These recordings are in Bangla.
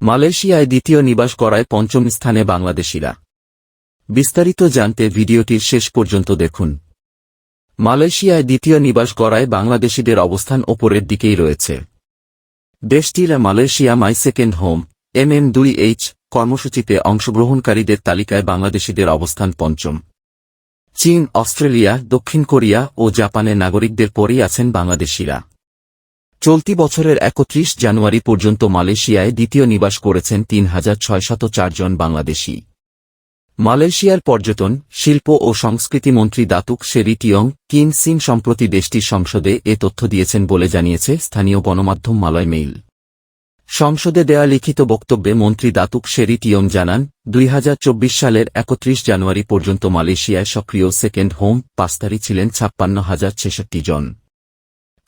মালয়েশিয়ায় দ্বিতীয় নিবাস গড়ায় পঞ্চম স্থানে বাংলাদেশিরা। বিস্তারিত জানতে ভিডিওটির শেষ পর্যন্ত দেখুন। মালয়েশিয়ায় দ্বিতীয় নিবাস গড়ায় বাংলাদেশিদের অবস্থান ওপরের দিকেই রয়েছে। দেশটির Malaysia my second home MM2H কর্মসূচিতে অংশগ্রহণকারীদের তালিকায় বাংলাদেশিদের অবস্থান পঞ্চম। চীন, অস্ট্রেলিয়া, দক্ষিণ কোরিয়া ও জাপানের নাগরিকদের পরেই আছেন বাংলাদেশিরা। চলতি বছরের ৩১ জানুয়ারি পর্যন্ত মালয়েশিয়ায় দ্বিতীয় নিবাস করেছেন ৩,৬০৪ জন বাংলাদেশি। মালয়েশিয়ার পর্যটন, শিল্প ও সংস্কৃতি মন্ত্রী দাতুক সেরি টিয়ং কিন সিং সম্প্রতি দেশটির সংসদে এ তথ্য দিয়েছেন বলে জানিয়েছে স্থানীয় গণমাধ্যম মালয় মেইল। সংসদে দেয়া লিখিত বক্তব্যে মন্ত্রী দাতুক সেরি টিয়ং জানান, ২০২৪ সালের ৩১ জানুয়ারি পর্যন্ত মালয়েশিয়ায় সক্রিয় সেকেন্ড হোম পাসধারী ছিলেন ৫৬,০৬৬ জন।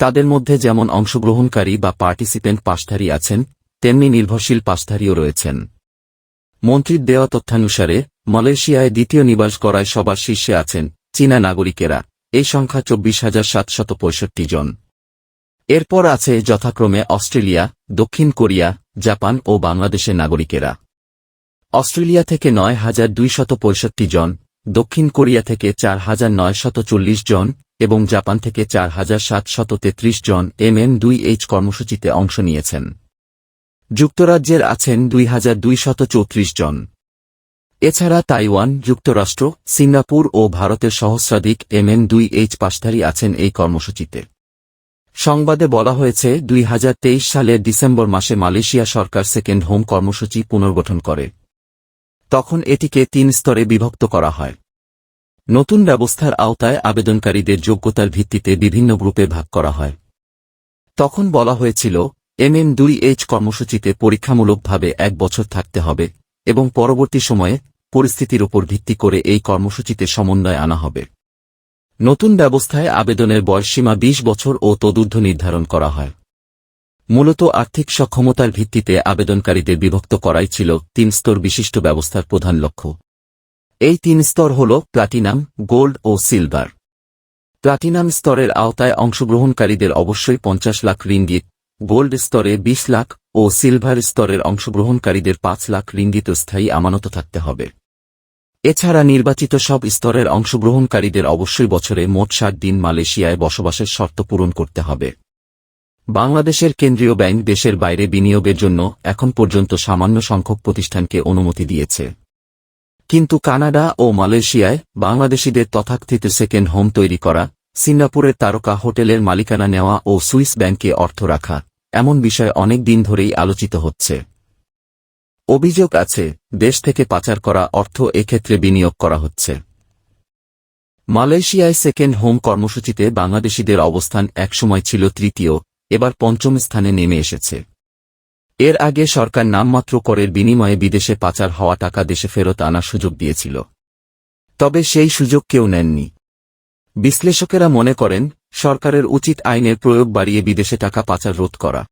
তাদের মধ্যে যেমন অংশগ্রহণকারী বা পার্টিসিপেন্ট পাসধারী আছেন, তেমনি নির্ভরশীল পাসধারীও রয়েছেন। মন্ত্রীর দেওয়া তথ্যানুসারে মালয়েশিয়ায় দ্বিতীয় নিবাস গড়ায় সবার শীর্ষে আছেন চীনা নাগরিকেরা, এই সংখ্যা ২৪,৭৬৫ জন। এরপর আছে যথাক্রমে অস্ট্রেলিয়া, দক্ষিণ কোরিয়া, জাপান ও বাংলাদেশের নাগরিকেরা। অস্ট্রেলিয়া থেকে ৯,২৬৫ জন, দক্ষিণ কোরিয়া থেকে ৪,৯৪০ জন এবং জাপান থেকে ৪,৭৩৩ জন MM2H কর্মসূচিতে অংশ নিয়েছেন। যুক্তরাজ্যের আছেন ২,২৩৪ জন। এছাড়া তাইওয়ান, যুক্তরাষ্ট্র, সিঙ্গাপুর ও ভারতের সহস্রাধিক MM2H পাসধারী আছেন এই কর্মসূচিতে। সংবাদে বলা হয়েছে, ২০২৩ সালের ডিসেম্বর মাসে মালয়েশিয়া সরকার সেকেন্ড হোম কর্মসূচি পুনর্গঠন করে। তখন এটিকে ৩ স্তরে বিভক্ত করা হয়। নতুন ব্যবস্থার আওতায় আবেদনকারীদের যোগ্যতার ভিত্তিতে বিভিন্ন গ্রুপে ভাগ করা হয়। তখন বলা হয়েছিল, MM2H কর্মসূচিতে পরীক্ষামূলকভাবে ১ বছর থাকতে হবে এবং পরবর্তী সময়ে পরিস্থিতির উপর ভিত্তি করে এই কর্মসূচিতে সমন্বয় আনা হবে। নতুন ব্যবস্থায় আবেদনের বয়সসীমা ২০ বছর ও তদূর্ধ্ব নির্ধারণ করা হয়। মূলত আর্থিক সক্ষমতার ভিত্তিতে আবেদনকারীদের বিভক্ত করাই ছিল ৩ স্তর বিশিষ্ট ব্যবস্থার প্রধান লক্ষ্য। এই ৩ স্তর হল প্লাটিনাম, গোল্ড ও সিলভার। প্লাটিনাম স্তরের আওতায় অংশগ্রহণকারীদের অবশ্যই ৫০ লাখ রিঙ্গিত, গোল্ড স্তরে ২০ লাখ ও সিলভার স্তরের অংশগ্রহণকারীদের ৫ লাখ রিঙ্গিত স্থায়ী আমানত থাকতে হবে। এছাড়া নির্বাচিত সব স্তরের অংশগ্রহণকারীদের অবশ্যই বছরে মোট ৬০ দিন মালয়েশিয়ায় বসবাসের শর্ত পূরণ করতে হবে। বাংলাদেশের কেন্দ্রীয় ব্যাংক দেশের বাইরে বিনিয়োগের জন্য এখন পর্যন্ত সামান্য সংখ্যক প্রতিষ্ঠানকে অনুমতি দিয়েছে। কিন্তু কানাডা ও মালয়েশিয়ায় বাংলাদেশিদের তথাকথিত সেকেন্ড হোম তৈরি করা, সিঙ্গাপুরের তারকা হোটেলের মালিকানা নেওয়া ও সুইস ব্যাংকে অর্থ রাখা, এমন বিষয় অনেক দিন ধরেই আলোচিত হচ্ছে। অভিযোগ আছে, দেশ থেকে পাচার করা অর্থ এক্ষেত্রে বিনিয়োগ করা হচ্ছে। মালয়েশিয়ায় সেকেন্ড হোম কর্মসূচিতে বাংলাদেশিদের অবস্থান একসময় ছিল তৃতীয়, এবার পঞ্চম স্থানে নেমে এসেছে। এর আগে সরকার নামমাত্র করের বিনিময়ে বিদেশে পাচার হওয়া টাকা দেশে ফেরত আনার সুযোগ দিয়েছিল। তবে সেই সুযোগ কেউ নেননি। বিশ্লেষকেরা মনে করেন, সরকারের উচিত আইনের প্রয়োগ বাড়িয়ে বিদেশে টাকা পাচার রোধ করা।